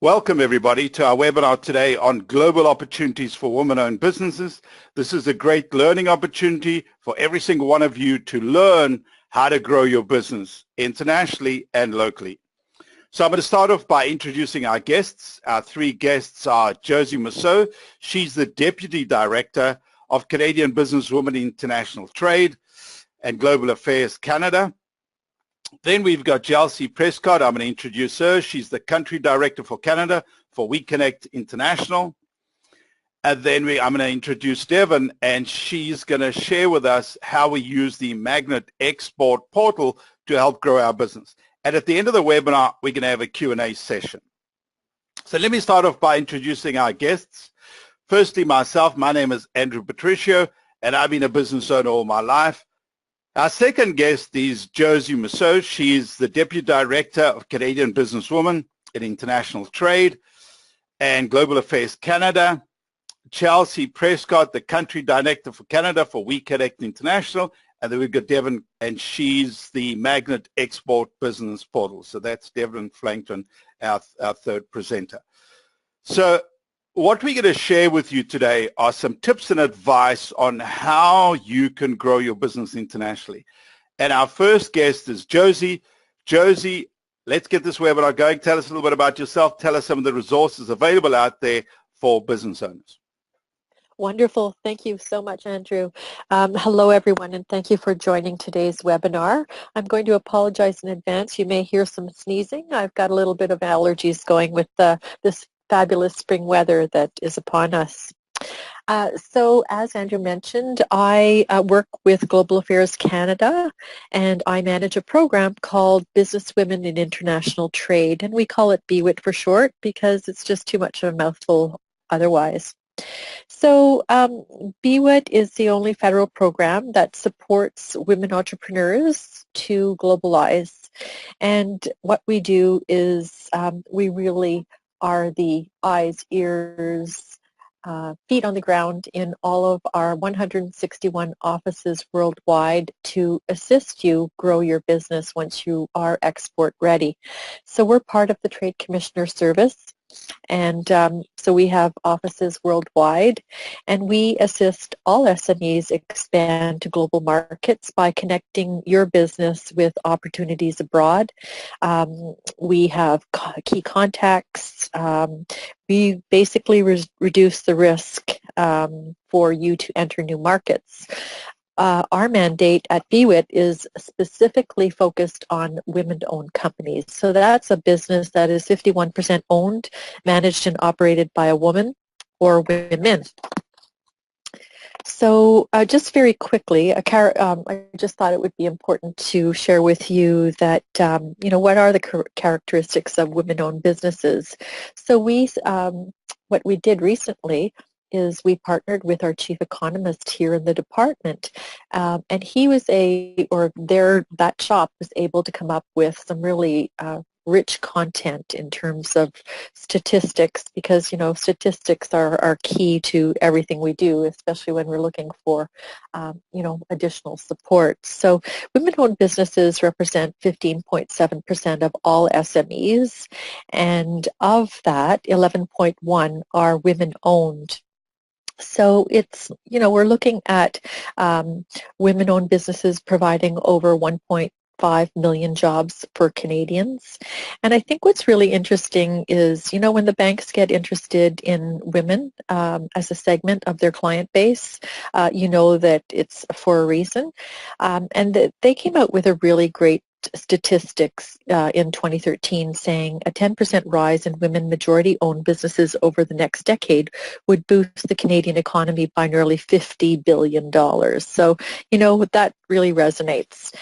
Welcome everybody to our webinar today on global opportunities for women-owned businesses. This is a great learning opportunity for every single one of you to learn how to grow your business internationally and locally. So I'm going to start off by introducing our guests. Our three guests are Josie Mousseau. She's the Deputy Director of Canadian Businesswomen International Trade and Global Affairs Canada. Then we've got Chelsea Prescott. I'm going to introduce her. She's the Country Director for Canada for WeConnect International. And then I'm going to introduce Devon, and she's going to share with us how we use the Magnet Export Portal to help grow our business. And at the end of the webinar, we're going to have a Q&A session. So let me start off by introducing our guests. Firstly, myself, my name is Andrew Patricio, and I've been a business owner all my life. Our second guest is Josie Mousseau. She is the Deputy Director of Canadian Businesswomen in International Trade and Global Affairs Canada. Chelsea Prescott, the Country Director for Canada for WeConnect International. And then we've got Devon, and she's the Magnet Export Business Portal. So that's Devon Flankton, our third presenter. So what we're going to share with you today are some tips and advice on how you can grow your business internationally. And our first guest is Josie. Josie, let's get this webinar going. Tell us a little bit about yourself. Tell us some of the resources available out there for business owners. Wonderful. Thank you so much, Andrew. Hello, everyone, and thank you for joining today's webinar. I'm going to apologize in advance. You may hear some sneezing. I've got a little bit of allergies going with this fabulous spring weather that is upon us. So as Andrew mentioned, I work with Global Affairs Canada, and I manage a program called Businesswomen in International Trade, and we call it BWIT for short because it's just too much of a mouthful otherwise. So BWIT is the only federal program that supports women entrepreneurs to globalize. And what we do is we really are the eyes, ears, feet on the ground in all of our 161 offices worldwide to assist you grow your business once you are export ready. So we're part of the Trade Commissioner Service. And so we have offices worldwide, and we assist all SMEs expand to global markets by connecting your business with opportunities abroad. We have key contacts. We basically reduce the risk for you to enter new markets. Our mandate at BWIT is specifically focused on women-owned companies. So that's a business that is 51% owned, managed, and operated by a woman or women. So just very quickly, I just thought it would be important to share with you that, what are the characteristics of women-owned businesses. So what we did recently is we partnered with our chief economist here in the department, and he was that shop was able to come up with some really rich content in terms of statistics, because statistics are key to everything we do, especially when we're looking for additional support. So women-owned businesses represent 15.7% of all SMEs, and of that 11.1 are women-owned. So it's, we're looking at women-owned businesses providing over 1.5 million jobs for Canadians. And I think what's really interesting is, when the banks get interested in women as a segment of their client base, that it's for a reason. And that they came out with a really great statistics in 2013 saying a 10% rise in women majority-owned businesses over the next decade would boost the Canadian economy by nearly $50 billion. So, that really resonates.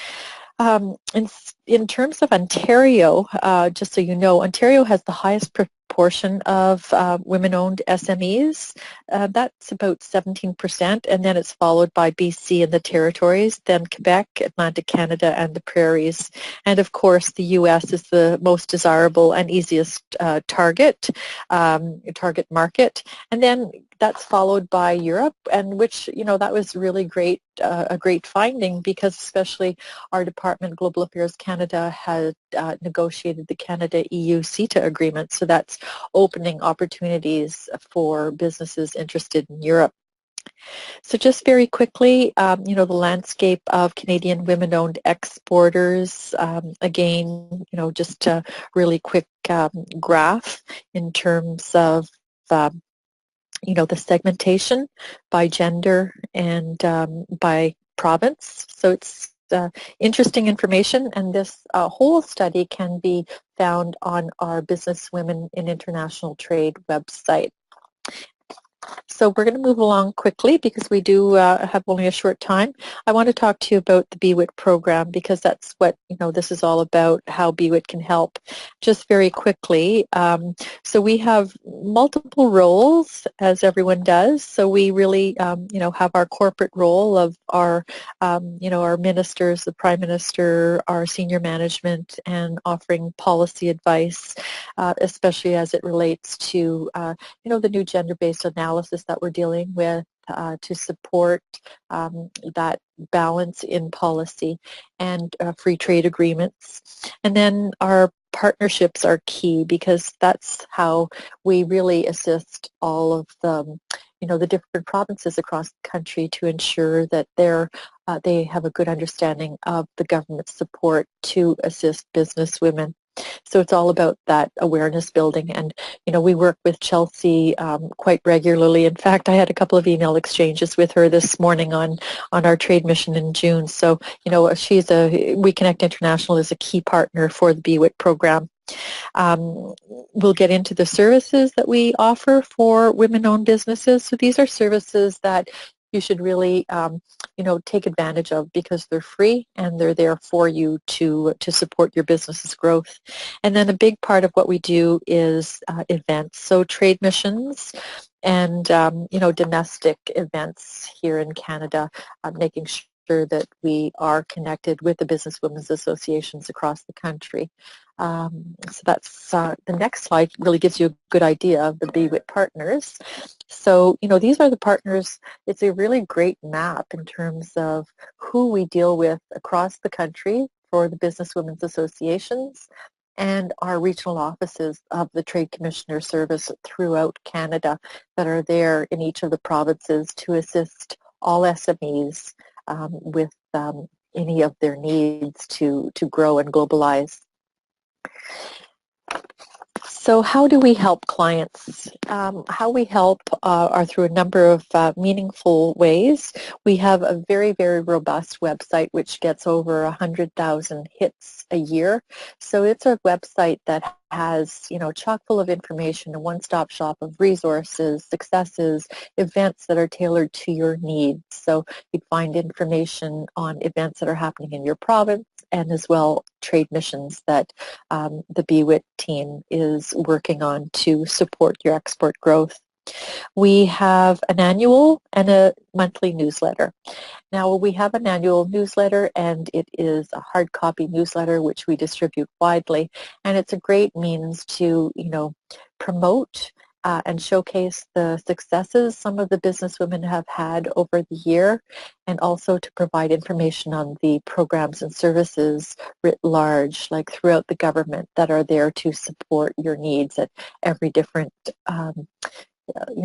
In terms of Ontario, just so you know, Ontario has the highest proportion of women-owned SMEs. That's about 17%, and then it's followed by BC and the territories, then Quebec, Atlantic Canada, and the prairies. And of course, the U.S. is the most desirable and easiest target market. And then that's followed by Europe, and which, that was really great, a great finding, because especially our department, Global Affairs Canada, had negotiated the Canada-EU CETA agreement, so that's opening opportunities for businesses interested in Europe. So just very quickly, the landscape of Canadian women-owned exporters. Again, just a really quick graph in terms of, the segmentation by gender and by province. So it's interesting information, and this whole study can be found on our Business Women in International Trade website. So we're going to move along quickly because we do have only a short time. I want to talk to you about the BWIT program, because that's what this is all about, how BWIT can help. Just very quickly, so we have multiple roles, as everyone does. So we really have our corporate role of our our ministers, the Prime Minister, our senior management, and offering policy advice, especially as it relates to the new gender-based analysis that we're dealing with, to support that balance in policy, and free trade agreements. And then our partnerships are key, because that's how we really assist all of the different provinces across the country to ensure that they have a good understanding of the government's support to assist business women. So it's all about that awareness building. And, we work with Chelsea quite regularly. In fact, I had a couple of email exchanges with her this morning on our trade mission in June. So, We Connect International is a key partner for the BWIT program. We'll get into the services that we offer for women-owned businesses. So these are services that you should really, take advantage of, because they're free and they're there for you to support your business's growth. And then a big part of what we do is events, so trade missions and domestic events here in Canada, making sure that we are connected with the businesswomen's associations across the country. So that's the next slide really gives you a good idea of the BWIT partners. So, these are the partners. It's a really great map in terms of who we deal with across the country for the businesswomen's associations and our regional offices of the Trade Commissioner Service throughout Canada that are there in each of the provinces to assist all SMEs with any of their needs to grow and globalize. So how do we help clients? How we help are through a number of meaningful ways. We have a very, very robust website which gets over 100,000 hits a year. So it's a website that has, chock full of information, a one-stop shop of resources, successes, events that are tailored to your needs. So you'd find information on events that are happening in your province, and as well trade missions that the BWIT team is working on to support your export growth. We have an annual and a monthly newsletter. Now, we have an annual newsletter, and it is a hard copy newsletter which we distribute widely, and it's a great means to, promote and showcase the successes some of the businesswomen have had over the year, and also to provide information on the programs and services writ large, like throughout the government, that are there to support your needs at every different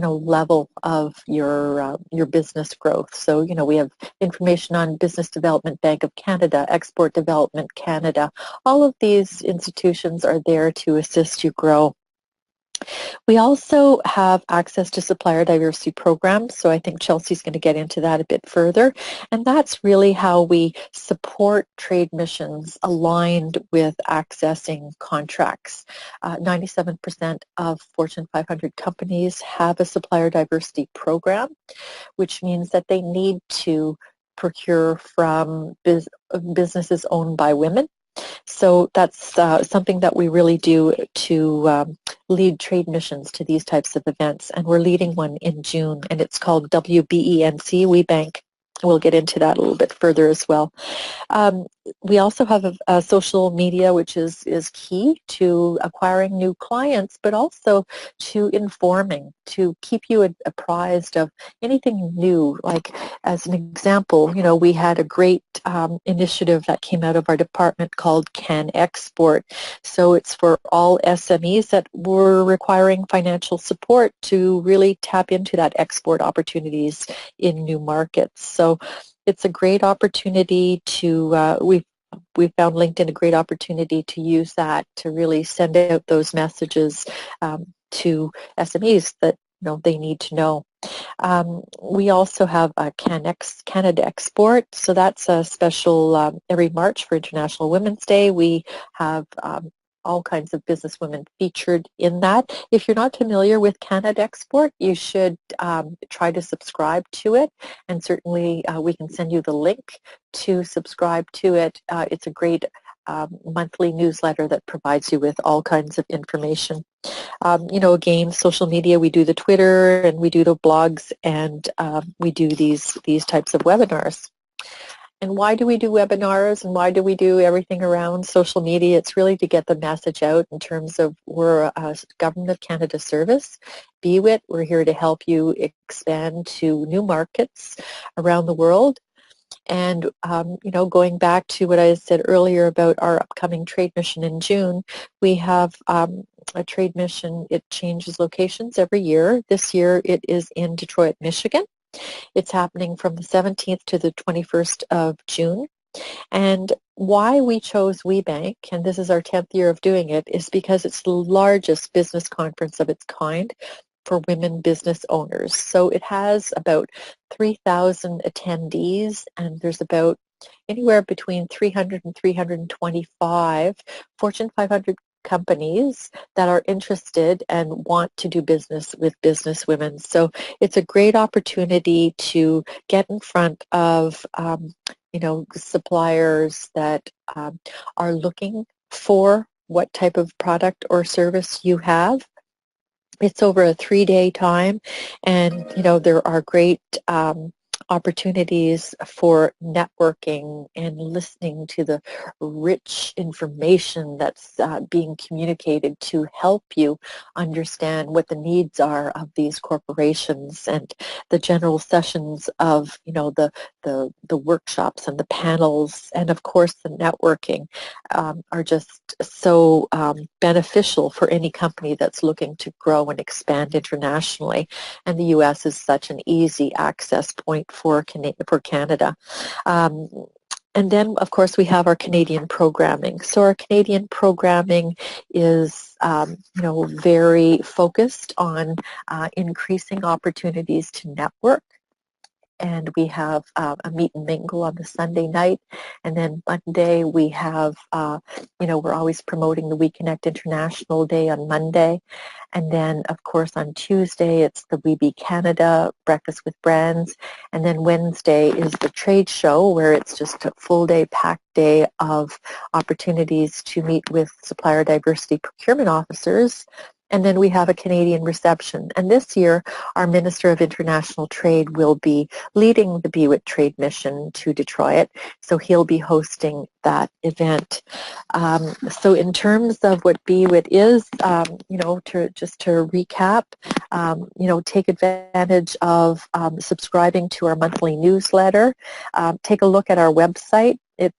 level of your business growth. So, we have information on Business Development Bank of Canada, Export Development Canada. All of these institutions are there to assist you grow. We also have access to supplier diversity programs, so I think Chelsea's going to get into that a bit further, and that's really how we support trade missions aligned with accessing contracts. 97% of Fortune 500 companies have a supplier diversity program, which means that they need to procure from businesses owned by women. So that's something that we really do to lead trade missions to these types of events. And we're leading one in June, and it's called WBENC, We Bank. We'll get into that a little bit further as well. we also have a social media, which is key to acquiring new clients, but also to informing, to keep you apprised of anything new. Like, as an example, we had a great initiative that came out of our department called Can Export. So it's for all SMEs that were requiring financial support to really tap into that export opportunities in new markets. So it's a great opportunity to, we've found LinkedIn a great opportunity to use that to really send out those messages to SMEs that they need to know. We also have Canada Export, so that's a special every March for International Women's Day. We have all kinds of businesswomen featured in that. If you're not familiar with Canada Export, you should try to subscribe to it, and certainly we can send you the link to subscribe to it. It's a great monthly newsletter that provides you with all kinds of information. Again, social media, we do the Twitter and we do the blogs, and we do these types of webinars. And why do we do webinars, and why do we do everything around social media? It's really to get the message out in terms of we're a Government of Canada service. BWIT, we're here to help you expand to new markets around the world. And, going back to what I said earlier about our upcoming trade mission in June, we have a trade mission. It changes locations every year. This year it is in Detroit, Michigan. It's happening from the 17th to the 21st of June. And why we chose WeBank, and this is our 10th year of doing it, is because it's the largest business conference of its kind for women business owners. So it has about 3,000 attendees, and there's about anywhere between 300 and 325 Fortune 500 companies that are interested and want to do business with business women. So it's a great opportunity to get in front of suppliers that are looking for what type of product or service you have. It's over a 3-day time, and there are great opportunities for networking and listening to the rich information that's being communicated to help you understand what the needs are of these corporations. And the general sessions of the workshops and the panels, and of course the networking, are just so beneficial for any company that's looking to grow and expand internationally. And the U.S. is such an easy access point for Canada. And then, of course, we have our Canadian programming. So our Canadian programming is, very focused on increasing opportunities to network. And we have a meet and mingle on the Sunday night. And then Monday we have, we're always promoting the We Connect International Day on Monday. And then, of course, on Tuesday it's the We Be Canada Breakfast with Brands. And then Wednesday is the trade show, where it's just a full day, packed day of opportunities to meet with supplier diversity procurement officers. And then we have a Canadian reception. And this year, our Minister of International Trade will be leading the BWIT Trade Mission to Detroit. So he'll be hosting that event. So in terms of what BWIT is, to recap, take advantage of subscribing to our monthly newsletter. Take a look at our website. It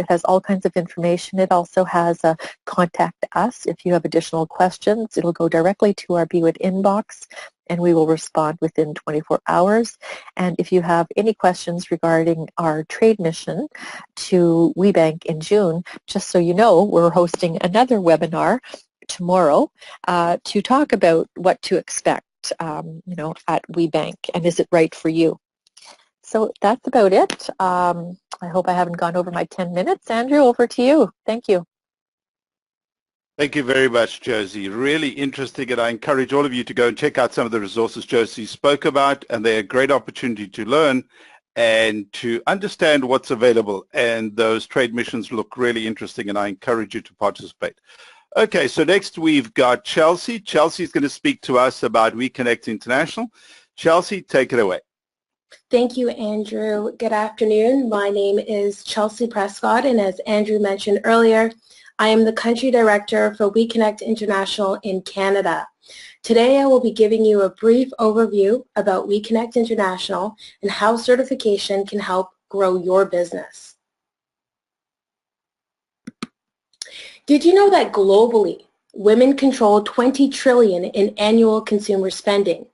has all kinds of information. It also has a contact us if you have additional questions. It'll go directly to our BWIT inbox, and we will respond within 24 hours. And if you have any questions regarding our trade mission to WeBank in June, just so you know, we're hosting another webinar tomorrow to talk about what to expect, at WeBank, and is it right for you? So that's about it. I hope I haven't gone over my 10 minutes. Andrew, over to you. Thank you. Thank you very much, Josie. Really interesting, and I encourage all of you to go and check out some of the resources Josie spoke about, and they're a great opportunity to learn and to understand what's available. And those trade missions look really interesting, and I encourage you to participate. Okay, so next we've got Chelsea. Chelsea's going to speak to us about We Connect International. Chelsea, take it away. Thank you, Andrew. Good afternoon. My name is Chelsea Prescott, and as Andrew mentioned earlier, I am the Country Director for WeConnect International in Canada. Today, I will be giving you a brief overview about WeConnect International and how certification can help grow your business. Did you know that globally, women control $20 trillion in annual consumer spending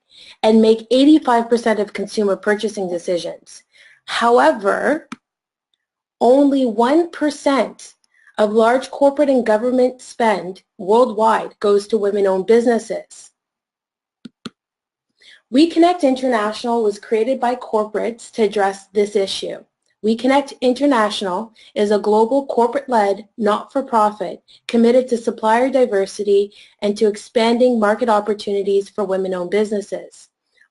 and make 85% of consumer purchasing decisions? However, only 1% of large corporate and government spend worldwide goes to women-owned businesses. WeConnect International was created by corporates to address this issue. WeConnect International is a global corporate-led, not-for-profit committed to supplier diversity and to expanding market opportunities for women-owned businesses.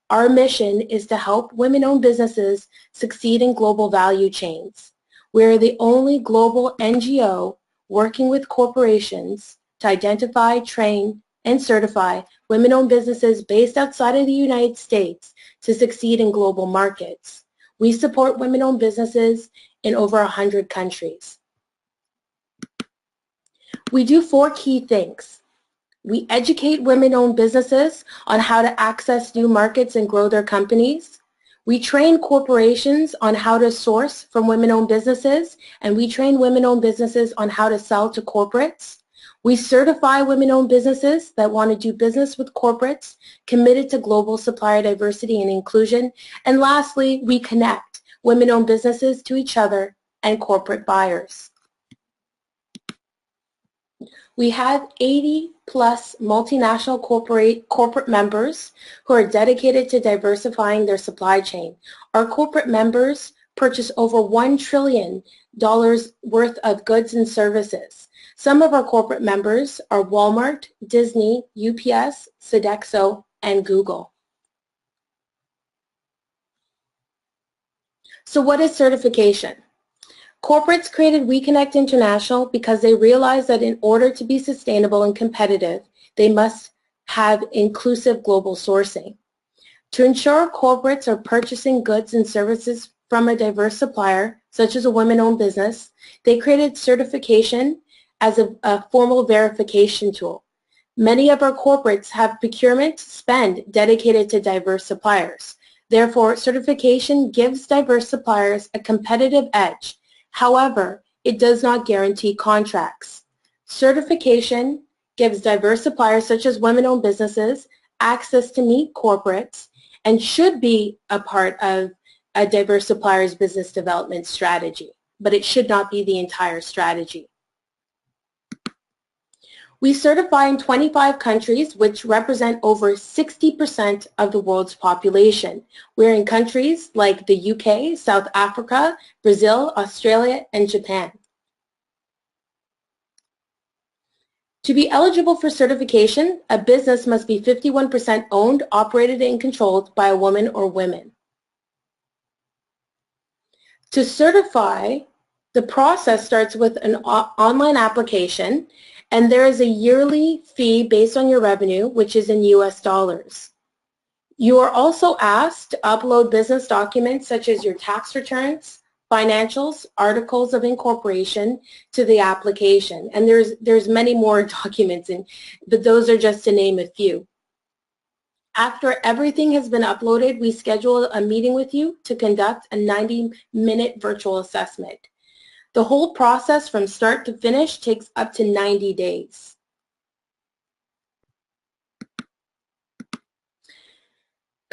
Our mission is to help women-owned businesses succeed in global value chains. We are the only global NGO working with corporations to identify, train, and certify women-owned businesses based outside of the United States to succeed in global markets. We support women-owned businesses in over 100 countries. We do 4 key things. We educate women-owned businesses on how to access new markets and grow their companies. We train corporations on how to source from women-owned businesses, and we train women-owned businesses on how to sell to corporates. We certify women-owned businesses that want to do business with corporates committed to global supplier diversity and inclusion. And lastly, we connect women-owned businesses to each other and corporate buyers. We have 80-plus multinational corporate members who are dedicated to diversifying their supply chain. Our corporate members purchase over $1 trillion worth of goods and services. Some of our corporate members are Walmart, Disney, UPS, Sodexo, and Google. So what is certification? Corporates created WeConnect International because they realized that in order to be sustainable and competitive, they must have inclusive global sourcing. To ensure corporates are purchasing goods and services from a diverse supplier, such as a women-owned business, they created certification as a formal verification tool. Many of our corporates have procurement spend dedicated to diverse suppliers. Therefore, certification gives diverse suppliers a competitive edge. However, it does not guarantee contracts. Certification gives diverse suppliers, such as women-owned businesses, access to meet corporates and should be a part of a diverse supplier's business development strategy, but it should not be the entire strategy. We certify in 25 countries, which represent over 60% of the world's population. We're in countries like the UK, South Africa, Brazil, Australia, and Japan. To be eligible for certification, a business must be 51% owned, operated, and controlled by a woman or women. To certify, the process starts with an online application, and there is a yearly fee based on your revenue, which is in US dollars. You are also asked to upload business documents such as your tax returns, financials, articles of incorporation to the application. And there's many more documents, but those are just to name a few. After everything has been uploaded, we schedule a meeting with you to conduct a 90-minute virtual assessment. The whole process from start to finish takes up to 90 days.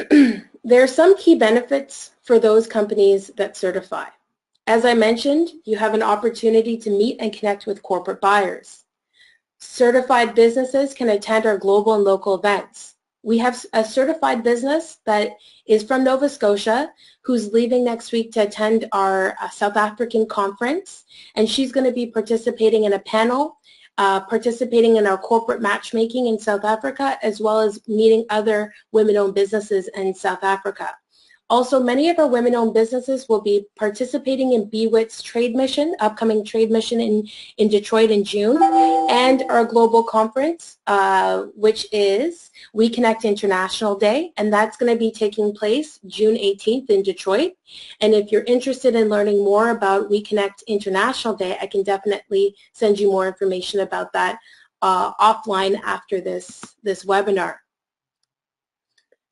There are some key benefits for those companies that certify. As I mentioned, you have an opportunity to meet and connect with corporate buyers. Certified businesses can attend our global and local events. We have a certified business that is from Nova Scotia who's leaving next week to attend our South African conference, and she's going to be participating in a panel, participating in our corporate matchmaking in South Africa, as well as meeting other women-owned businesses in South Africa. Also, many of our women-owned businesses will be participating in BWIT's trade mission, upcoming trade mission in Detroit in June, and our global conference, which is We Connect International Day, and that's going to be taking place June 18th in Detroit. And if you're interested in learning more about We Connect International Day, I can definitely send you more information about that offline after this webinar.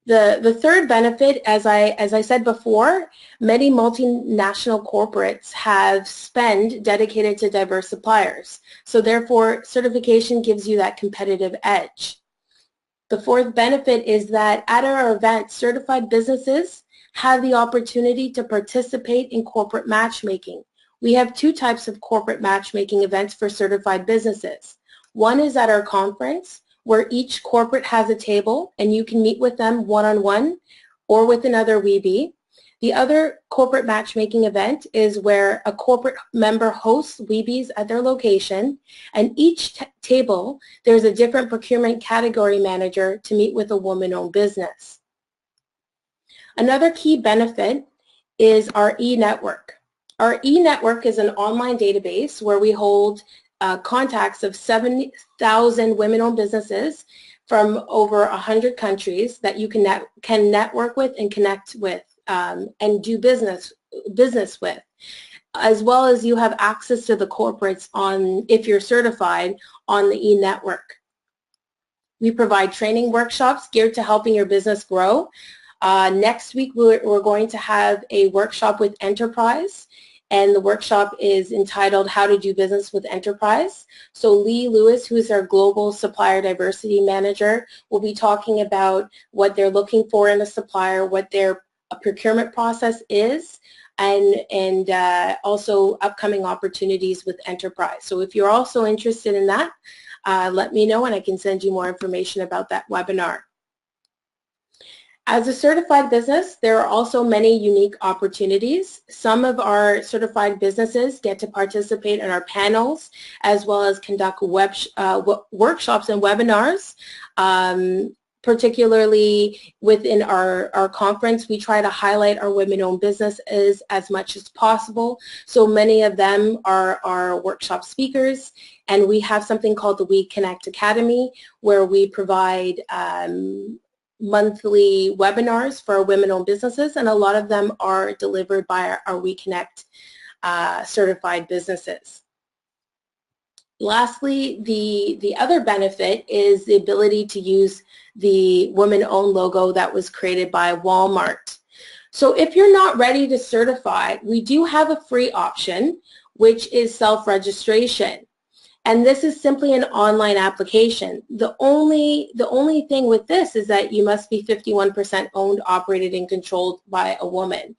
The third benefit, as I said before, many multinational corporates have spend dedicated to diverse suppliers. So therefore, certification gives you that competitive edge. The fourth benefit is that at our event, certified businesses have the opportunity to participate in corporate matchmaking. We have two types of corporate matchmaking events for certified businesses. One is at our conference, where each corporate has a table and you can meet with them one-on-one or with another weebie. The other corporate matchmaking event is where a corporate member hosts weebies at their location, and each table there's a different procurement category manager to meet with a woman-owned business. Another key benefit is our e-network. Our e-network is an online database where we hold contacts of 70,000 women-owned businesses from over 100 countries that you can network with and connect with and do business with, as well as you have access to the corporates if you're certified on the e-network. We provide training workshops geared to helping your business grow. Next week we're going to have a workshop with Enterprise, and the workshop is entitled How to Do Business with Enterprise. So Lee Lewis, who is our Global Supplier Diversity Manager, will be talking about what they're looking for in a supplier, what their procurement process is, and also upcoming opportunities with Enterprise. So if you're also interested in that, let me know and I can send you more information about that webinar. As a certified business, there are also many unique opportunities. Some of our certified businesses get to participate in our panels as well as conduct workshops and webinars. Particularly within our conference, we try to highlight our women-owned businesses as much as possible. So many of them are our workshop speakers, and we have something called the We Connect Academy, where we provide monthly webinars for our women-owned businesses, and a lot of them are delivered by our We Connect certified businesses. Lastly, the other benefit is the ability to use the women-owned logo that was created by Walmart. So if you're not ready to certify, we do have a free option, which is self-registration. And this is simply an online application. The only thing with this is that you must be 51% owned, operated, and controlled by a woman.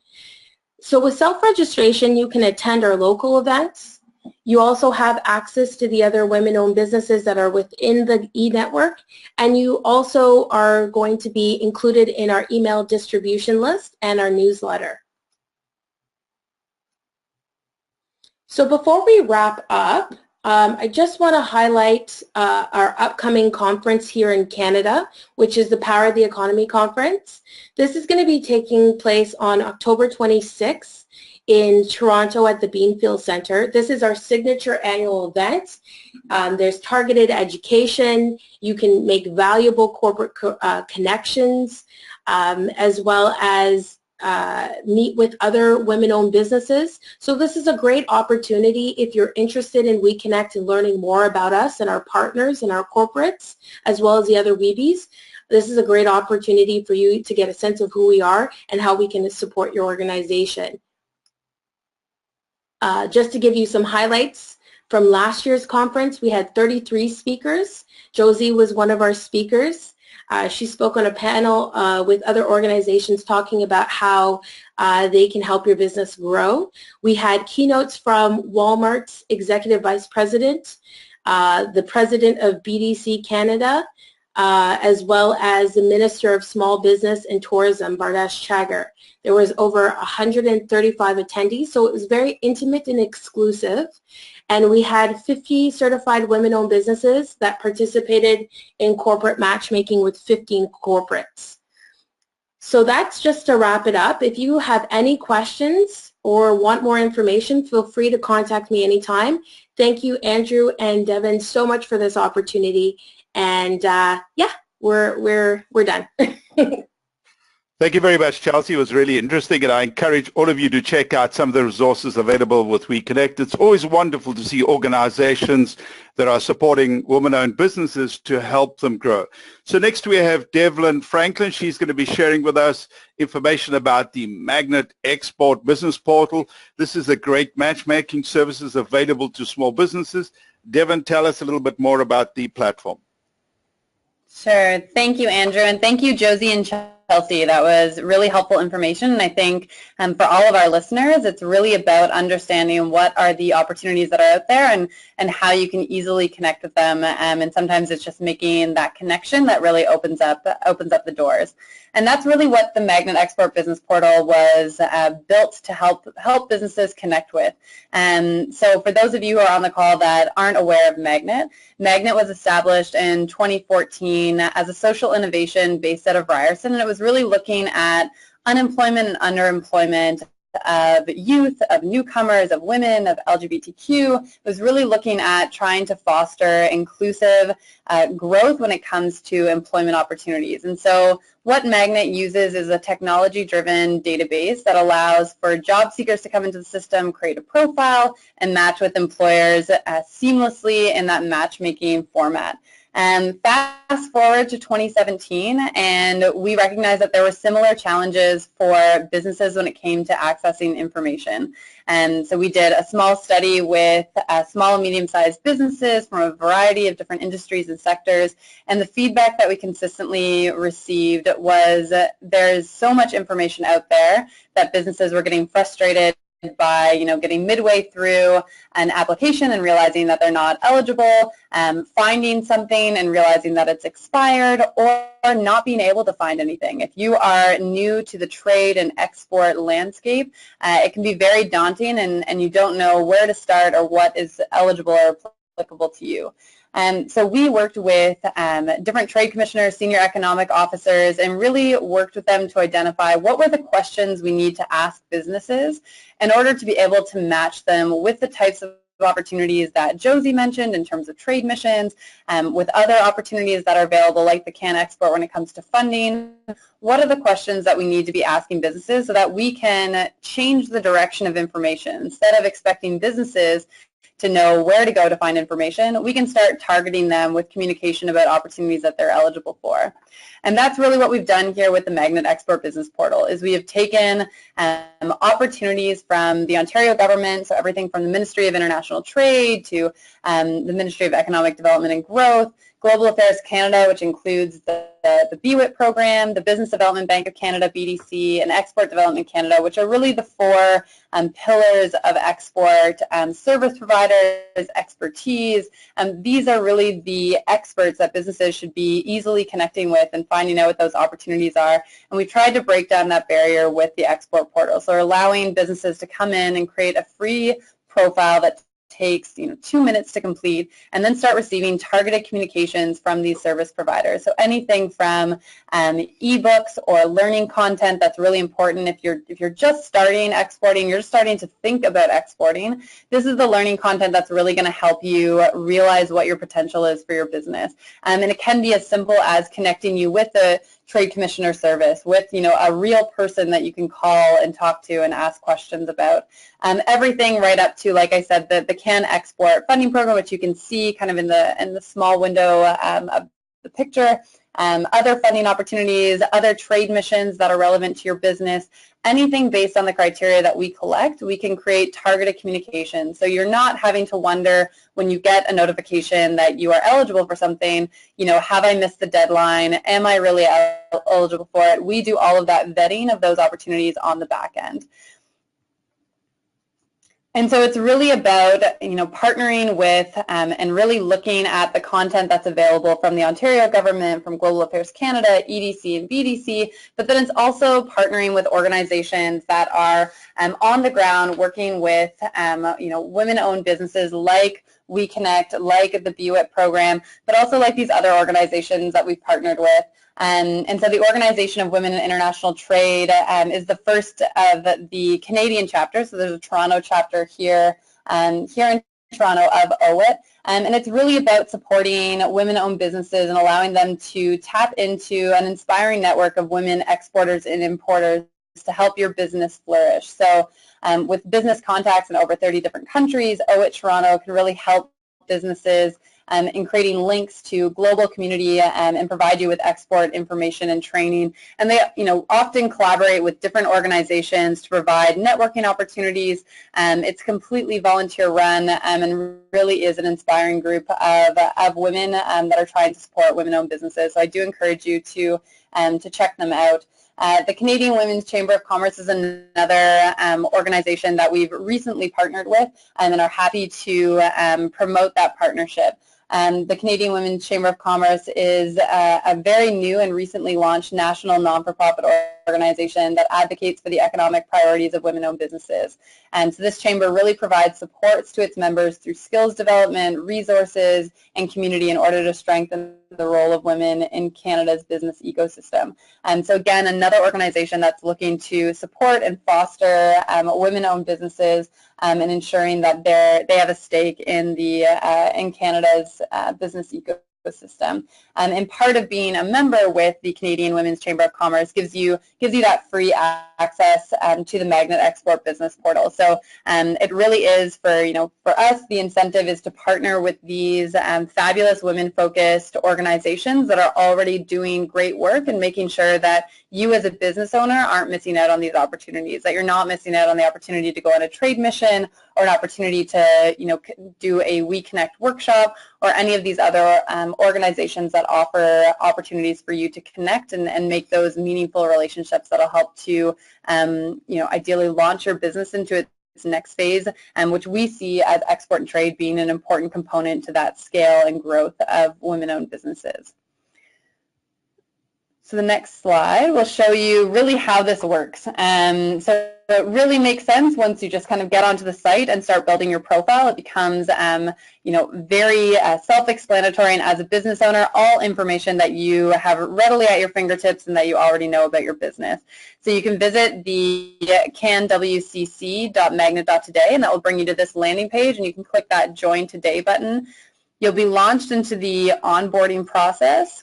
So with self-registration, you can attend our local events. You also have access to the other women-owned businesses that are within the e-network, and you also are going to be included in our email distribution list and our newsletter. So before we wrap up, I just want to highlight our upcoming conference here in Canada, which is the Power of the Economy Conference. This is going to be taking place on October 26th in Toronto at the Beanfield Centre. This is our signature annual event. There's targeted education. You can make valuable corporate connections, as well as meet with other women-owned businesses. So this is a great opportunity if you're interested in We Connect and learning more about us and our partners and our corporates, as well as the other weebies. This is a great opportunity for you to get a sense of who we are and how we can support your organization. Just to give you some highlights from last year's conference, we had 33 speakers. Josie was one of our speakers. She spoke on a panel with other organizations talking about how they can help your business grow. We had keynotes from Walmart's Executive Vice President, the President of BDC Canada, as well as the Minister of Small Business and Tourism, Bardash Chagger. There was over 135 attendees, so it was very intimate and exclusive. And we had 50 certified women-owned businesses that participated in corporate matchmaking with 15 corporates. So that's just to wrap it up. If you have any questions or want more information, feel free to contact me anytime. Thank you, Andrew and Devin, so much for this opportunity. And yeah, we're done. Thank you very much, Chelsea. It was really interesting, and I encourage all of you to check out some of the resources available with WeConnect. It's always wonderful to see organizations that are supporting women-owned businesses to help them grow. So next we have Devlin Franklin. She's going to be sharing with us information about the Magnet Export Business Portal. This is a great matchmaking services available to small businesses. Devlin, tell us a little bit more about the platform. Sure. Thank you, Andrew, and thank you, Josie and Chelsea. That was really helpful information, and I think for all of our listeners, it's really about understanding what are the opportunities that are out there and how you can easily connect with them, and sometimes it's just making that connection that really opens up the doors. And that's really what the Magnet Export Business Portal was built to help businesses connect with. So for those of you who are on the call that aren't aware of Magnet, Magnet was established in 2014 as a social innovation based out of Ryerson, and it was really looking at unemployment and underemployment of youth, of newcomers, of women, of LGBTQ. It was really looking at trying to foster inclusive growth when it comes to employment opportunities. And so what Magnet uses is a technology-driven database that allows for job seekers to come into the system, create a profile, and match with employers seamlessly in that matchmaking format. And fast forward to 2017, and we recognized that there were similar challenges for businesses when it came to accessing information. And so we did a small study with small and medium-sized businesses from a variety of different industries and sectors, and the feedback that we consistently received was there's so much information out there that businesses were getting frustrated by getting midway through an application and realizing that they're not eligible, finding something and realizing that it's expired, or not being able to find anything. If you are new to the trade and export landscape, it can be very daunting, and you don't know where to start or what is eligible or applicable to you. So we worked with different trade commissioners, senior economic officers, and really worked with them to identify what were the questions we need to ask businesses in order to be able to match them with the types of opportunities that Josie mentioned in terms of trade missions, with other opportunities that are available like the CAN Export when it comes to funding. What are the questions that we need to be asking businesses so that we can change the direction of information? Instead of expecting businesses to know where to go to find information, we can start targeting them with communication about opportunities that they're eligible for. And that's really what we've done here with the Magnet Export Business Portal, is we have taken opportunities from the Ontario government, so everything from the Ministry of International Trade to the Ministry of Economic Development and Growth, Global Affairs Canada, which includes the BWIT program, the Business Development Bank of Canada, BDC, and Export Development Canada, which are really the four pillars of export: service providers, expertise. These are really the experts that businesses should be easily connecting with and finding out what those opportunities are. And we've tried to break down that barrier with the export portal. So we're allowing businesses to come in and create a free profile that takes 2 minutes to complete, and then start receiving targeted communications from these service providers. So anything from ebooks or learning content that's really important. If you're just starting exporting, you're just starting to think about exporting, this is the learning content that's really going to help you realize what your potential is for your business. And it can be as simple as connecting you with a trade commissioner service, with a real person that you can call and talk to and ask questions about. Everything right up to, like I said, the CAN Export funding program, which you can see kind of in the small window of the picture. Other funding opportunities, other trade missions that are relevant to your business, anything based on the criteria that we collect, we can create targeted communication. So you're not having to wonder when you get a notification that you are eligible for something, have I missed the deadline? Am I really eligible for it? We do all of that vetting of those opportunities on the back end. And so it's really about, partnering with and really looking at the content that's available from the Ontario government, from Global Affairs Canada, EDC and BDC, but then it's also partnering with organizations that are on the ground working with, women-owned businesses like WeConnect, like the BWIP program, but also like these other organizations that we've partnered with. And so the Organization of Women in International Trade is the first of the Canadian chapters. So there's a Toronto chapter here, here in Toronto of OWIT. And it's really about supporting women-owned businesses and allowing them to tap into an inspiring network of women exporters and importers to help your business flourish. So with business contacts in over 30 different countries, OWIT Toronto can really help businesses in creating links to global community and provide you with export information and training. And they, often collaborate with different organizations to provide networking opportunities. It's completely volunteer run and really is an inspiring group of women that are trying to support women-owned businesses. So I do encourage you to check them out. The Canadian Women's Chamber of Commerce is another organization that we've recently partnered with and are happy to promote that partnership. The Canadian Women's Chamber of Commerce is a very new and recently launched national non-for-profit organization that advocates for the economic priorities of women-owned businesses. And so this chamber really provides supports to its members through skills development, resources, and community in order to strengthen the role of women in Canada's business ecosystem. And so again, another organization that's looking to support and foster women-owned businesses and ensuring that they have a stake in in Canada's business ecosystem. And part of being a member with the Canadian Women's Chamber of Commerce gives you that free access to the Magnet Export Business Portal. So it really is for us, the incentive is to partner with these fabulous women-focused organizations that are already doing great work and making sure that you as a business owner aren't missing out on these opportunities, that you're not missing out on the opportunity to go on a trade mission or an opportunity to do a WeConnect workshop or any of these other organizations that offer opportunities for you to connect and make those meaningful relationships that'll help to ideally launch your business into its next phase, which we see as export and trade being an important component to that scale and growth of women-owned businesses. So the next slide will show you really how this works. So it really makes sense once you just kind of get onto the site and start building your profile. It becomes, very self-explanatory, and as a business owner, all information that you have readily at your fingertips and that you already know about your business. So you can visit the canwcc.magnet.today, and that will bring you to this landing page, and you can click that Join Today button. You'll be launched into the onboarding process.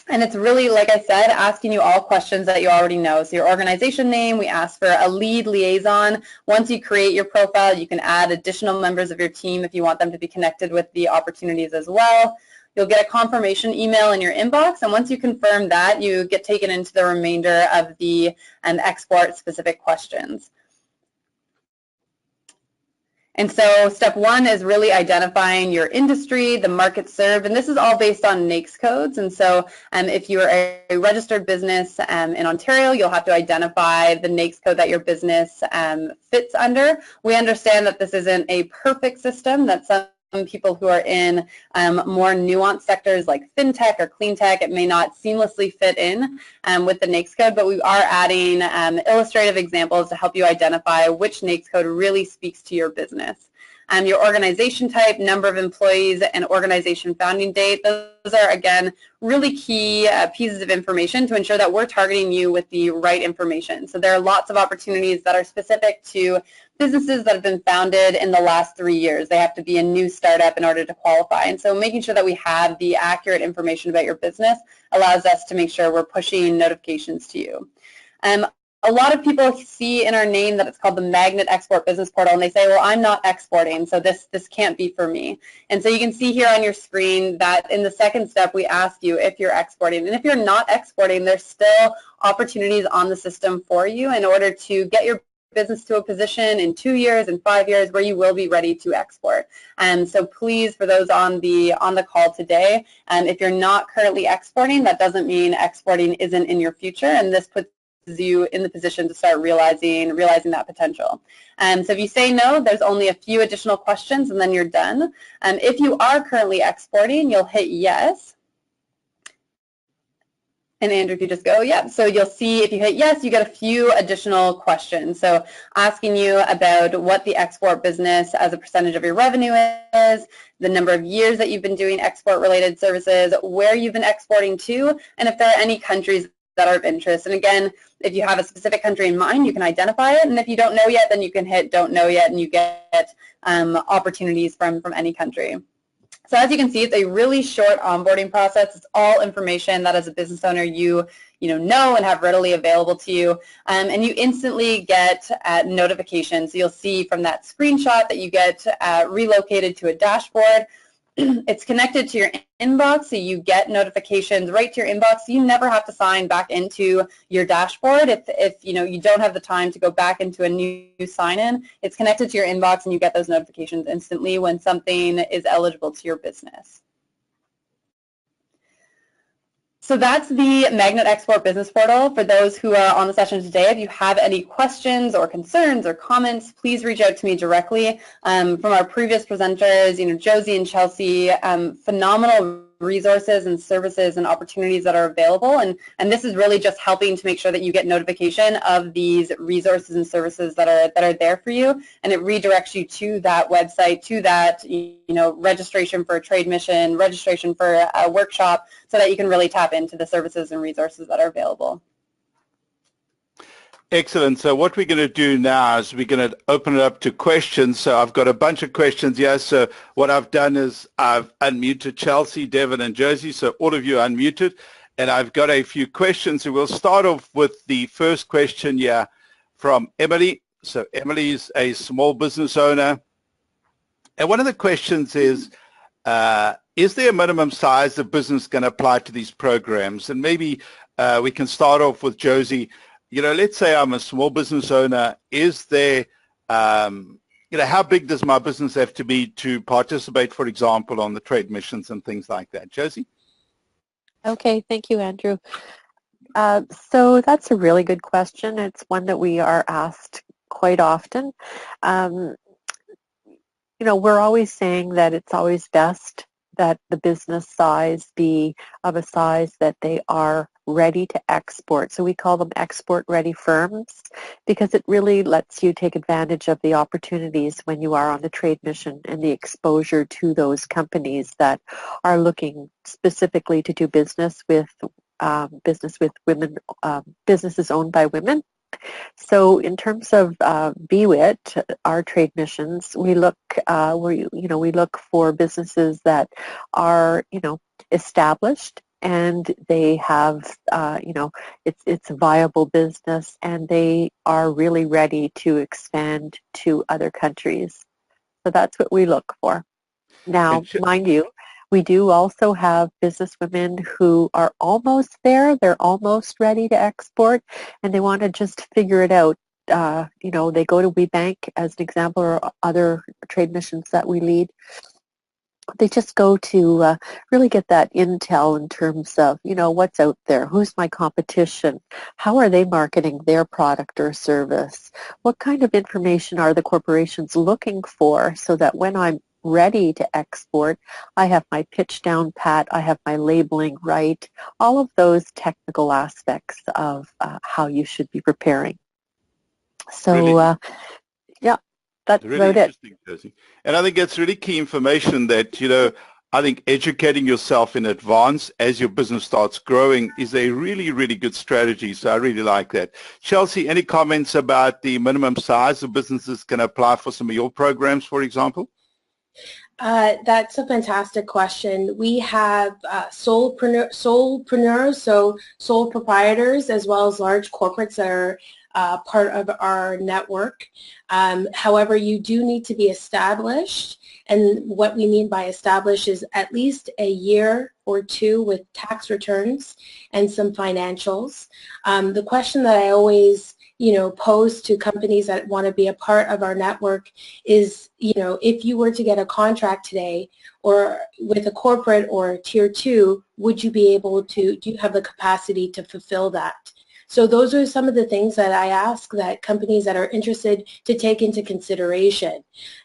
And it's really, like I said, asking you all questions that you already know. So your organization name, we ask for a lead liaison. Once you create your profile, you can add additional members of your team if you want them to be connected with the opportunities as well. You'll get a confirmation email in your inbox, and once you confirm that, you get taken into the remainder of the export-specific questions. And so step one is really identifying your industry, the market served, and this is all based on NAICS codes. And so if you're a registered business in Ontario, you'll have to identify the NAICS code that your business fits under. We understand that this isn't a perfect system, that some people who are in more nuanced sectors like fintech or clean tech, it may not seamlessly fit in with the NAICS code, but we are adding illustrative examples to help you identify which NAICS code really speaks to your business. Your organization type, number of employees, and organization founding date, those are, again, really key pieces of information to ensure that we're targeting you with the right information. So there are lots of opportunities that are specific to businesses that have been founded in the last 3 years. They have to be a new startup in order to qualify. And so making sure that we have the accurate information about your business allows us to make sure we're pushing notifications to you. A lot of people see in our name that it's called the Magnet Export Business Portal, and they say, well, I'm not exporting, so this can't be for me. And so you can see here on your screen that in the second step, we ask you if you're exporting. And if you're not exporting, there's still opportunities on the system for you in order to get your business to a position in 2 years and 5 years where you will be ready to export. And so please, for those on the call today, if you're not currently exporting, that doesn't mean exporting isn't in your future, and this puts you in the position to start realizing that potential. So if you say no, there's only a few additional questions and then you're done. If you are currently exporting, you'll hit yes. And Andrew, if you just go, yeah. So you'll see if you hit yes, you get a few additional questions. So asking you about what the export business as a percentage of your revenue is, the number of years that you've been doing export-related services, where you've been exporting to, and if there are any countries that are of interest. And again, if you have a specific country in mind, you can identify it. And if you don't know yet, then you can hit don't know yet, and you get opportunities from any country. So as you can see, it's a really short onboarding process. It's all information that as a business owner you know and have readily available to you. And you instantly get notifications. So you'll see from that screenshot that you get relocated to a dashboard. It's connected to your inbox, so you get notifications right to your inbox. So you never have to sign back into your dashboard if you don't have the time to go back into a new sign-in. It's connected to your inbox, and you get those notifications instantly when something is eligible to your business. So that's the Magnet Export Business Portal. For those who are on the session today, if you have any questions or concerns or comments, please reach out to me directly. From our previous presenters, Josie and Chelsea, phenomenal resources and services and opportunities that are available, and this is really just helping to make sure that you get notification of these resources and services that are there for you, and it redirects you to that website, to that registration for a trade mission, registration for a workshop, so that you can really tap into the services and resources that are available. Excellent. So what we're going to do now is we're going to open it up to questions. So I've got a bunch of questions here. So what I've done is I've unmuted Chelsea, Devin, and Josie. So all of you are unmuted. And I've got a few questions. So we'll start off with the first question here from Emily. So Emily is a small business owner. And one of the questions is there a minimum size the business can apply to these programs? And maybe we can start off with Josie. Let's say I'm a small business owner. Is there, how big does my business have to be to participate, for example, on the trade missions and things like that? Josie? Okay, thank you, Andrew. So that's a really good question. It's one that we are asked quite often. We're always saying that it's always best that the business size be of a size that they are ready to export. So we call them export-ready firms because it really lets you take advantage of the opportunities when you are on the trade mission and the exposure to those companies that are looking specifically to do business with women, businesses owned by women. So in terms of BWIT, our trade missions, we look we look for businesses that are established, and they have it's a viable business, and they are really ready to expand to other countries. So that's what we look for. Now, mind you, we do also have businesswomen who are almost there. They're almost ready to export, and they want to just figure it out. They go to WeBank as an example, or other trade missions that we lead. They just go to really get that intel in terms of, what's out there, who's my competition, how are they marketing their product or service, what kind of information are the corporations looking for, so that when I'm ready to export, I have my pitch down pat, I have my labeling right, all of those technical aspects of how you should be preparing. So, really, yeah, that's really about it. Josie. And I think it's really key information that, I think educating yourself in advance as your business starts growing is a really, really good strategy. So I really like that. Chelsea, any comments about the minimum size of businesses can apply for some of your programs, for example? That's a fantastic question. We have solopreneurs, so sole proprietors, as well as large corporates that are part of our network. However, you do need to be established, and what we mean by established is at least a year or two with tax returns and some financials. The question that I always pose to companies that want to be a part of our network is, if you were to get a contract today or with a corporate or tier 2, would you be able to, do you have the capacity to fulfill that? So those are some of the things that I ask that companies that are interested to take into consideration.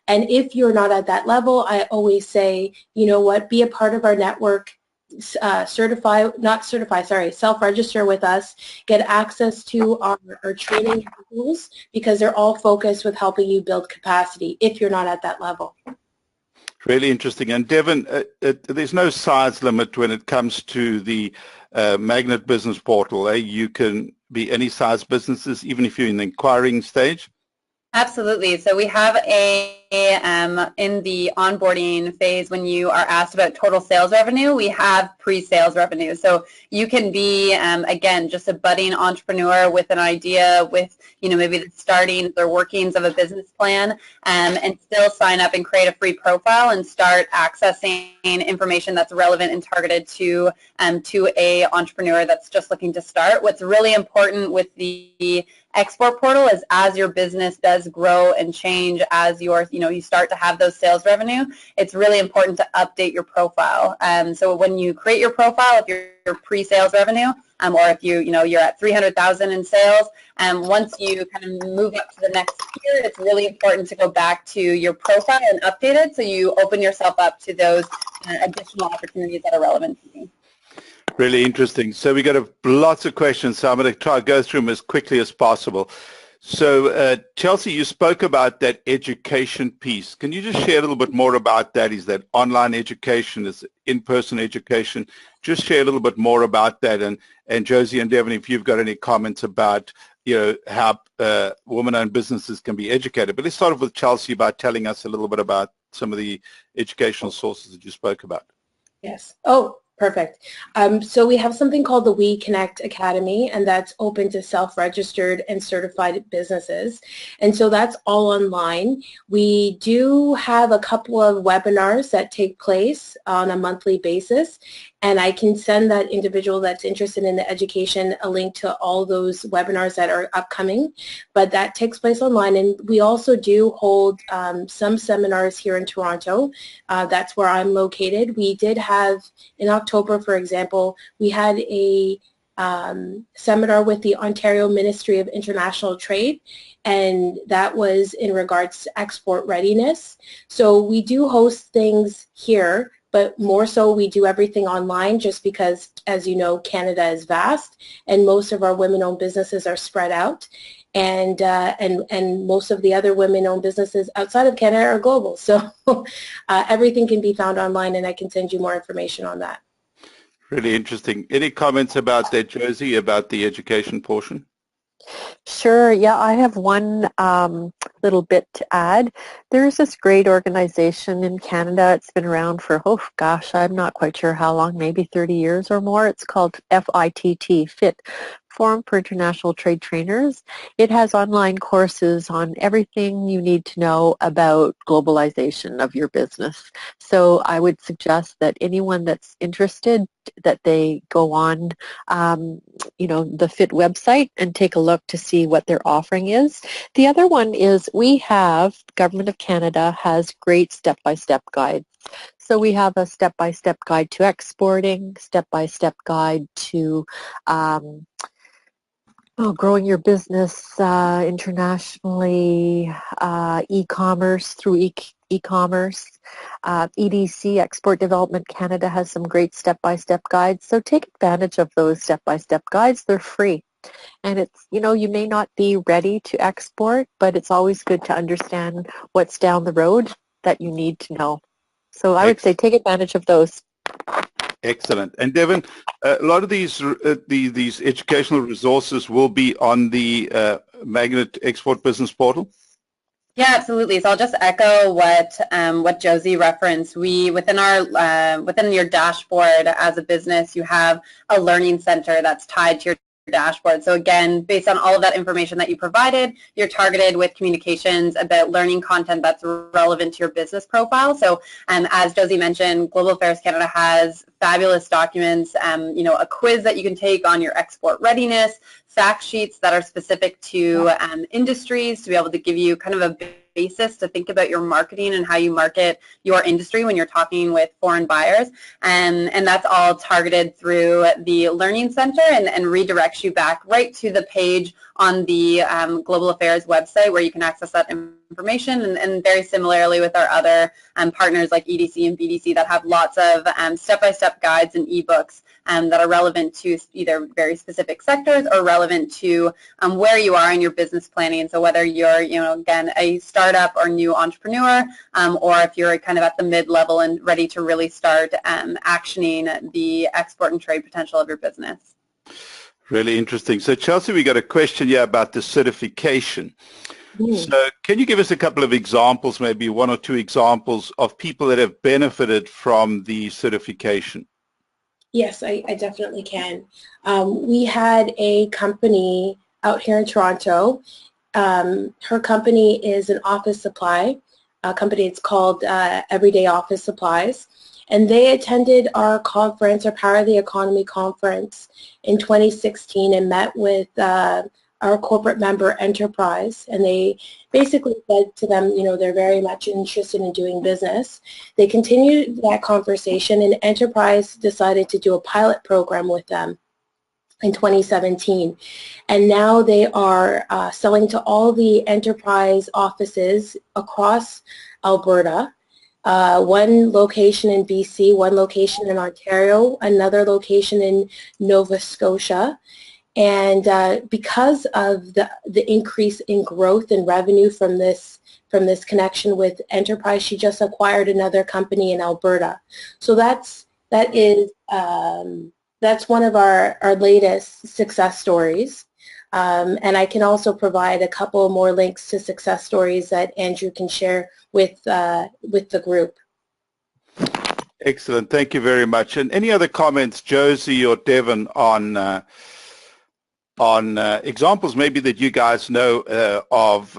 And if you're not at that level, I always say, be a part of our network, self-register with us, get access to our training tools, because they're all focused with helping you build capacity if you're not at that level. Really interesting. And Devin, there's no size limit when it comes to the Magnet Business Portal. Eh? You can be any size businesses, even if you're in the inquiring stage. Absolutely. So we have in the onboarding phase, when you are asked about total sales revenue, we have pre-sales revenue. So you can be, again, just a budding entrepreneur with an idea, with, maybe the starting or workings of a business plan, and still sign up and create a free profile and start accessing information that's relevant and targeted to a entrepreneur that's just looking to start. What's really important with the export portal is, as your business does grow and change, as you start to have those sales revenue, it's really important to update your profile. So when you create your profile, if you're pre-sales revenue, or if you're at 300,000 in sales, once you kind of move up to the next tier, it's really important to go back to your profile and update it, so you open yourself up to those additional opportunities that are relevant to you. Really interesting. So we got lots of questions, so I'm going to try to go through them as quickly as possible. So Chelsea, you spoke about that education piece. Can you just share a little bit more about that? Is that online education? Is it in-person education? Just share a little bit more about that. And Josie and Devin, if you've got any comments about how women-owned businesses can be educated. But let's start off with Chelsea by telling us a little bit about some of the educational sources that you spoke about. Yes. Oh, perfect. So we have something called the We Connect Academy, and that's open to self-registered and certified businesses. And so that's all online. We do have a couple of webinars that take place on a monthly basis, and I can send that individual that's interested in the education a link to all those webinars that are upcoming. But that takes place online, and we also do hold some seminars here in Toronto. That's where I'm located. We did have, in October, for example, we had a seminar with the Ontario Ministry of International Trade, and that was in regards to export readiness. So we do host things here, but more so we do everything online, just because, as you know, Canada is vast, and most of our women-owned businesses are spread out, and most of the other women-owned businesses outside of Canada are global. So everything can be found online, and I can send you more information on that. Really interesting. Any comments about that, Josie, about the education portion? Sure. Yeah, I have one little bit to add. There's this great organization in Canada. It's been around for, oh gosh, I'm not quite sure how long, maybe 30 years or more. It's called FITT, Forum for International Trade Trainers. It has online courses on everything you need to know about globalization of your business. So I would suggest that anyone that's interested, that they go on, the FIT website and take a look to see what their offering is. The other one is Government of Canada has great step-by-step guides. So we have a step-by-step guide to exporting, step-by-step guide to growing your business internationally, e-commerce through e-commerce. EDC, Export Development Canada, has some great step-by-step guides. So take advantage of those step-by-step guides. They're free. And it's, you may not be ready to export, but it's always good to understand what's down the road that you need to know. So I would say take advantage of those. Excellent. And Devin, a lot of these educational resources will be on the Magnet Export Business Portal? Yeah, absolutely. So I'll just echo what Josie referenced. Within your dashboard as a business, you have a learning center that's tied to your dashboard. So again, based on all of that information that you provided, you're targeted with communications about learning content that's relevant to your business profile. So as Josie mentioned, Global Affairs Canada has fabulous documents, a quiz that you can take on your export readiness, fact sheets that are specific to industries to be able to give you kind of a basis to think about your marketing and how you market your industry when you're talking with foreign buyers. And that's all targeted through the Learning Center and redirects you back right to the page on the Global Affairs website where you can access that information, and very similarly with our other partners like EDC and BDC that have lots of step-by-step guides and ebooks that are relevant to either very specific sectors or relevant to where you are in your business planning. So whether you're, again, a startup or new entrepreneur, or if you're kind of at the mid-level and ready to really start actioning the export and trade potential of your business. Really interesting. So Chelsea, we got a question here about the certification. So can you give us a couple of examples, maybe one or two examples of people that have benefited from the certification? Yes, I definitely can. We had a company out here in Toronto. Her company is an office supply company. It's called Everyday Office Supplies. And they attended our conference, our Power of the Economy conference in 2016 and met with our corporate member Enterprise. And they basically said to them, they're very much interested in doing business. They continued that conversation, and Enterprise decided to do a pilot program with them in 2017. And now they are selling to all the Enterprise offices across Alberta. One location in BC, one location in Ontario, another location in Nova Scotia. And because of the increase in growth and revenue from this connection with Enterprise, she just acquired another company in Alberta. So that's one of our latest success stories. And I can also provide a couple more links to success stories that Andrew can share with the group. Excellent. Thank you very much. And any other comments, Josie or Devon, on examples maybe that you guys know of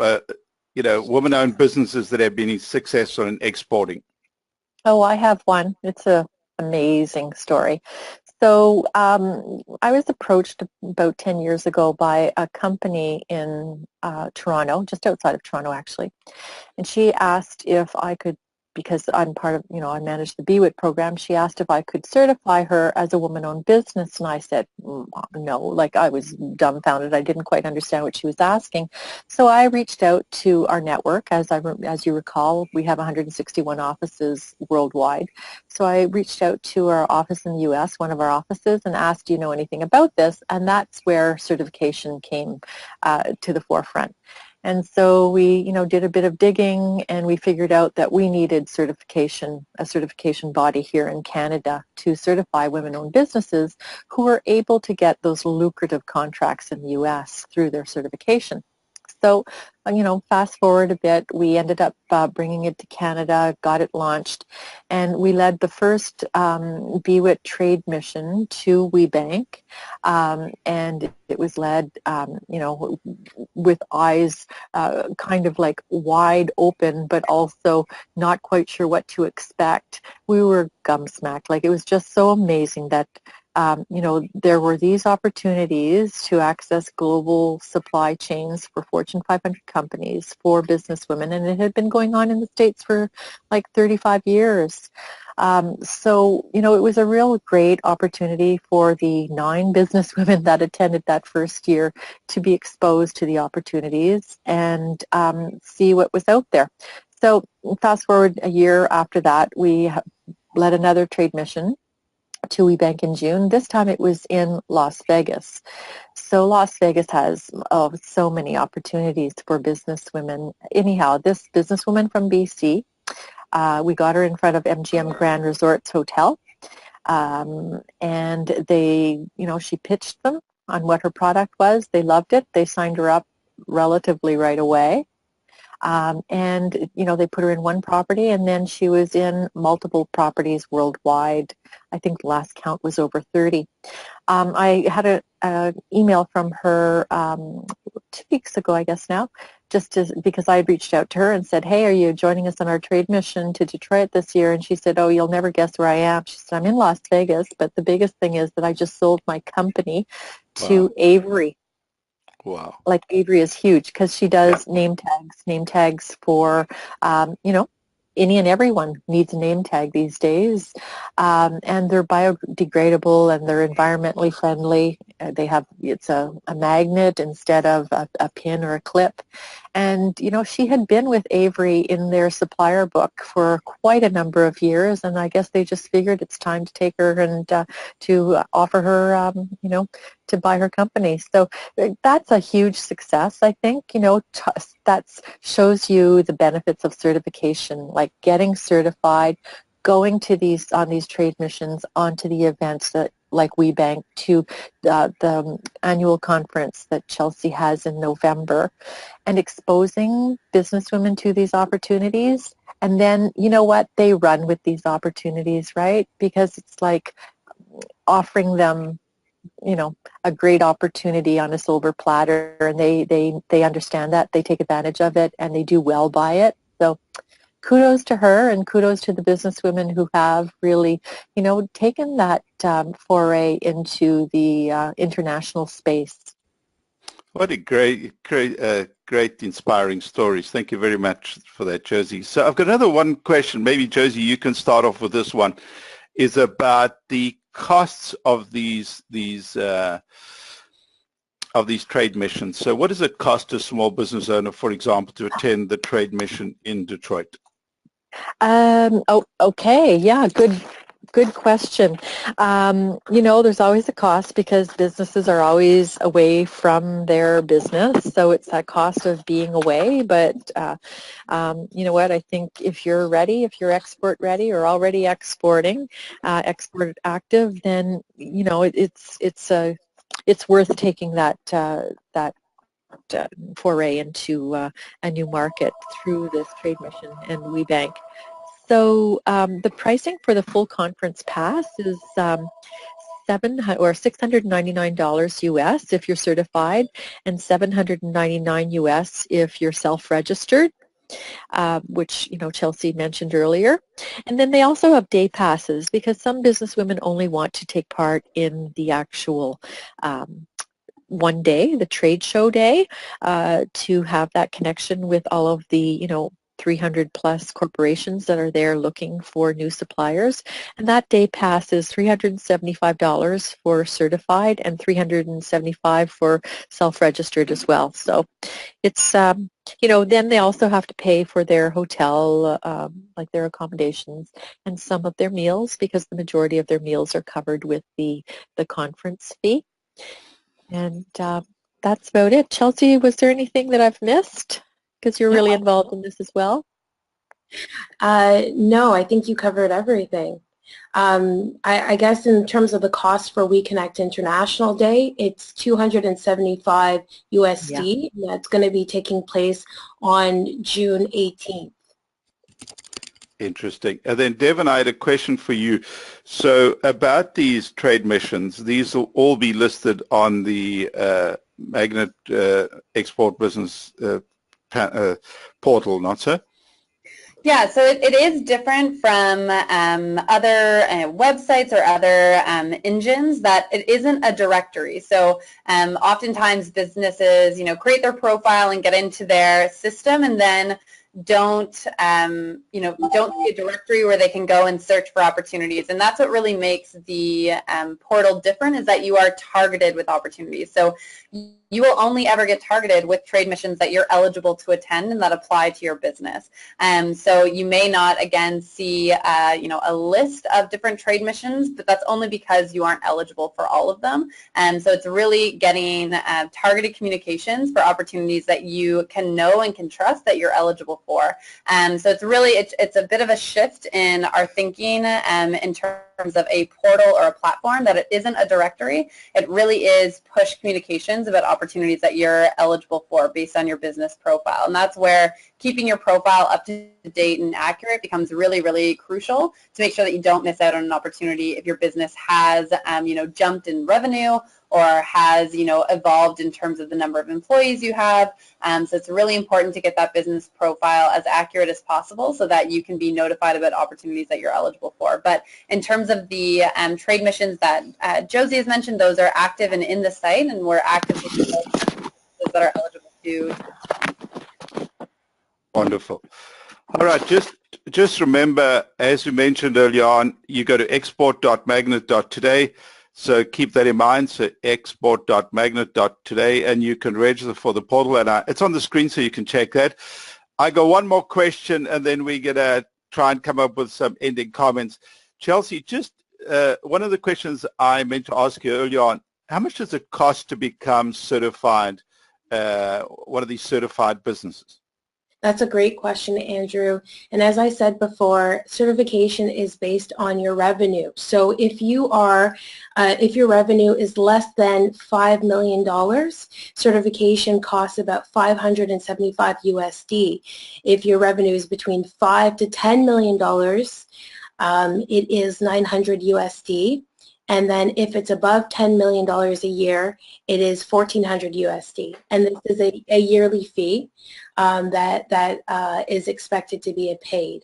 women-owned businesses that have been successful in exporting? Oh, I have one. It's an amazing story. So I was approached about 10 years ago by a company in Toronto, just outside of Toronto actually, and she asked if I could, because I'm part of, I manage the BWIT program, she asked if I could certify her as a woman-owned business, and I said no, like I was dumbfounded. I didn't quite understand what she was asking. So I reached out to our network. As you recall, we have 161 offices worldwide. So I reached out to our office in the U.S., one of our offices, and asked, do you know anything about this? And that's where certification came to the forefront. And so we, did a bit of digging, and we figured out that we needed a certification body here in Canada to certify women-owned businesses who were able to get those lucrative contracts in the U.S. through their certification. So, fast forward a bit, we ended up bringing it to Canada, got it launched, and we led the first BWIT trade mission to WeBank, and it was led, with eyes kind of like wide open, but also not quite sure what to expect. We were gumsmacked. Like, it was just so amazing that there were these opportunities to access global supply chains for Fortune 500 companies for businesswomen, and it had been going on in the States for like 35 years. So, it was a real great opportunity for the 9 businesswomen that attended that first year to be exposed to the opportunities and see what was out there. So fast forward a year after that, we led another trade mission to WeBank in June. This time it was in Las Vegas. So Las Vegas has so many opportunities for businesswomen. Anyhow, this businesswoman from BC, we got her in front of MGM Grand Resorts Hotel, and they, she pitched them on what her product was. They loved it. They signed her up relatively right away. And, they put her in one property, and then she was in multiple properties worldwide. I think the last count was over 30. I had an email from her 2 weeks ago, I guess now, because I had reached out to her and said, hey, are you joining us on our trade mission to Detroit this year? And she said, oh, you'll never guess where I am. She said, I'm in Las Vegas, but the biggest thing is that I just sold my company to Avery. Wow. Like, Avery is huge because she does name tags for, any and everyone needs a name tag these days. And they're biodegradable and they're environmentally friendly. they have, it's a magnet instead of a pin or a clip. And, you know, she had been with Avery in their supplier book for quite a number of years, and I guess they just figured it's time to take her and to offer her, you know, to buy her company. So that's a huge success, I think. You know, that shows you the benefits of certification, like getting certified, going to these trade missions, onto the events that like WeBank, to the annual conference that Chelsea has in November, and exposing businesswomen to these opportunities. And then, you know what, they run with these opportunities, right? Because it's like offering them, you know, a great opportunity on a silver platter, and they understand that, they take advantage of it, and they do well by it. So kudos to her, and kudos to the businesswomen who have really, you know, taken that foray into the international space. What a great, inspiring stories. Thank you very much for that, Josie. So I've got another one question. Maybe, Josie, you can start off with this one. Is about the costs of these trade missions. So what does it cost a small business owner, for example, to attend the trade mission in Detroit? Okay. Yeah, good question. You know, there's always a cost because businesses are always away from their business. So it's that cost of being away. But you know what? I think if you're ready, if you're export ready or already exporting, export active, then, you know, it's worth taking that foray into a new market through this trade mission and WeBank. So the pricing for the full conference pass is $699 US if you're certified, and $799 US if you're self-registered, which, you know, Chelsea mentioned earlier. And then they also have day passes because some businesswomen only want to take part in the actual one day, the trade show day, to have that connection with all of the, you know, 300 plus corporations that are there looking for new suppliers. And that day pass is $375 for certified and $375 for self-registered as well. So it's, you know, then they also have to pay for their hotel, like their accommodations, and some of their meals, because the majority of their meals are covered with the conference fee. And that's about it. Chelsea, was there anything that I've missed? Because you're really involved in this as well. No, I think you covered everything. I guess in terms of the cost for WeConnect International Day, it's $275 USD. Yeah. And that's going to be taking place on June 18th. Interesting. And then, Devin, I had a question for you. So about these trade missions, these will all be listed on the Magnet Export Business portal, not so? Yeah, so it is different from other websites or other engines, that it isn't a directory. So oftentimes businesses, you know, create their profile and get into their system, and then don't see a directory where they can go and search for opportunities. And that's what really makes the portal different, is that you are targeted with opportunities. So you will only ever get targeted with trade missions that you're eligible to attend and that apply to your business. So you may not, again, see a list of different trade missions, but that's only because you aren't eligible for all of them. So it's really getting targeted communications for opportunities that you can know and can trust that you're eligible for. So it's really, it's a bit of a shift in our thinking in terms of a portal or a platform, that it isn't a directory. It really is push communications about opportunities that you're eligible for based on your business profile. And that's where keeping your profile up to date and accurate becomes really, really crucial to make sure that you don't miss out on an opportunity if your business has, jumped in revenue or has, evolved in terms of the number of employees you have. So it's really important to get that business profile as accurate as possible so that you can be notified about opportunities that you're eligible for. But in terms of the trade missions that Josie has mentioned, those are active and in the site, and we're actively those that are eligible to. Wonderful. All right, just remember, as we mentioned earlier on, you go to export.magnet.today. So keep that in mind. So export.magnet.today, and you can register for the portal, and it's on the screen so you can check that. I got one more question, and then we're going to try and come up with some ending comments. Chelsea, just one of the questions I meant to ask you earlier on, how much does it cost to become certified, one of these certified businesses? That's a great question, Andrew. And as I said before, certification is based on your revenue. So if your revenue is less than $5 million, certification costs about $575 USD. If your revenue is between $5 to $10 million, it is 900 USD. And then if it's above $10 million a year, it is 1,400 USD. And this is a yearly fee that is expected to be paid.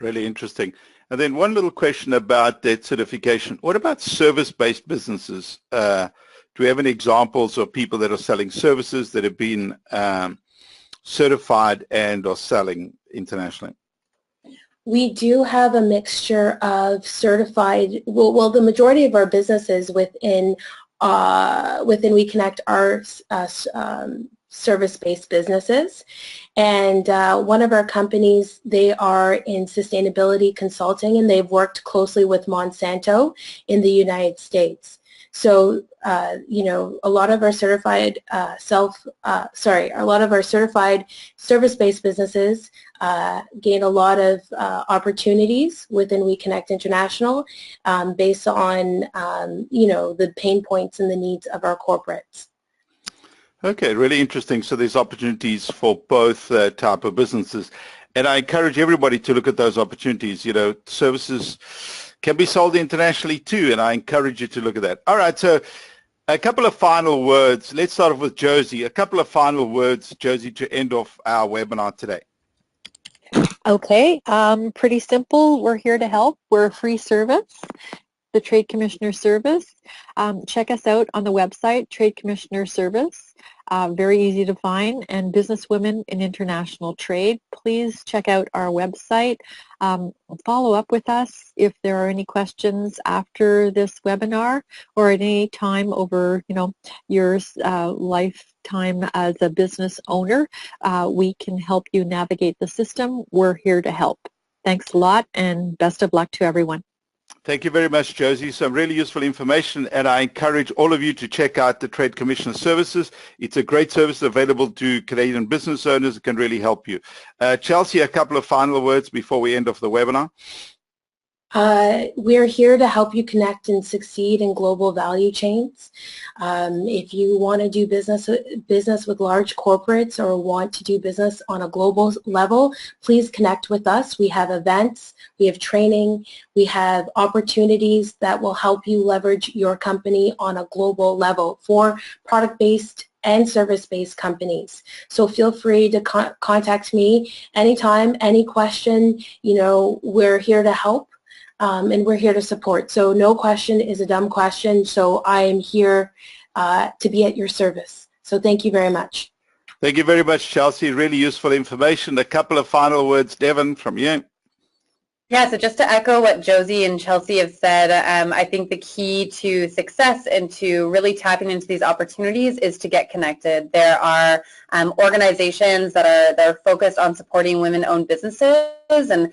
Really interesting. And then one little question about that certification. What about service-based businesses? Do we have any examples of people that are selling services that have been certified and are selling internationally? We do have a mixture of certified, well, the majority of our businesses within WeConnect are service-based businesses. And one of our companies, they are in sustainability consulting, and they've worked closely with Monsanto in the United States. So, a lot of our certified service-based businesses gain a lot of opportunities within WeConnect International based on, the pain points and the needs of our corporates. Okay, really interesting. So there's opportunities for both type of businesses. And I encourage everybody to look at those opportunities. Services can be sold internationally too, and I encourage you to look at that. All right, so a couple of final words. Let's start off with Josie. A couple of final words, Josie, to end off our webinar today. Okay, pretty simple. We're here to help. We're a free service, the Trade Commissioner Service. Check us out on the website, Trade Commissioner Service. Very easy to find, and Businesswomen in International Trade. Please check out our website. Follow up with us if there are any questions after this webinar or at any time over your lifetime as a business owner. We can help you navigate the system. We're here to help. Thanks a lot, and best of luck to everyone. Thank you very much, Josie. Some really useful information, and I encourage all of you to check out the Trade Commissioner Services. It's a great service available to Canadian business owners. It can really help you. Chelsea, a couple of final words before we end off the webinar. We're here to help you connect and succeed in global value chains. If you want to do business with large corporates or want to do business on a global level, please connect with us. We have events, we have training, we have opportunities that will help you leverage your company on a global level for product-based and service-based companies. So feel free to contact me anytime, any question. We're here to help. And we're here to support. So no question is a dumb question. So I am here to be at your service. So thank you very much. Thank you very much, Chelsea. Really useful information. A couple of final words, Devin, from you. Yeah, so just to echo what Josie and Chelsea have said, I think the key to success and to really tapping into these opportunities is to get connected. There are organizations that are focused on supporting women-owned businesses, and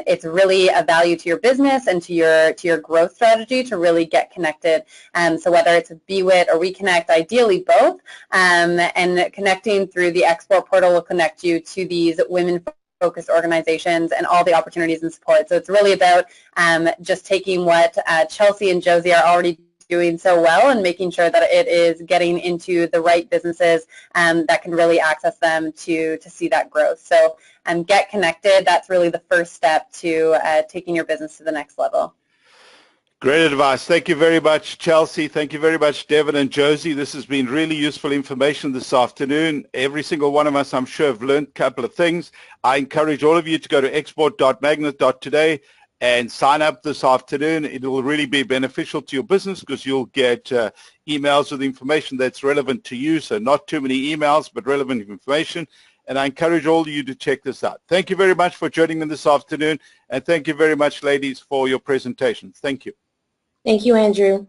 it's really a value to your business and to your growth strategy to really get connected. So whether it's BWIT or WeConnect, ideally both, and connecting through the export portal will connect you to these women-focused organizations and all the opportunities and support. So it's really about just taking what Chelsea and Josie are already doing so well and making sure that it is getting into the right businesses that can really access them to see that growth. So get connected. That's really the first step to taking your business to the next level. Great advice. Thank you very much, Chelsea. Thank you very much, Devin and Josie. This has been really useful information this afternoon. Every single one of us, I'm sure, have learned a couple of things. I encourage all of you to go to export.magnet.today and sign up this afternoon. It will really be beneficial to your business because you'll get emails with information that's relevant to you. So not too many emails, but relevant information. And I encourage all of you to check this out. Thank you very much for joining me this afternoon. And thank you very much, ladies, for your presentations. Thank you. Thank you, Andrew.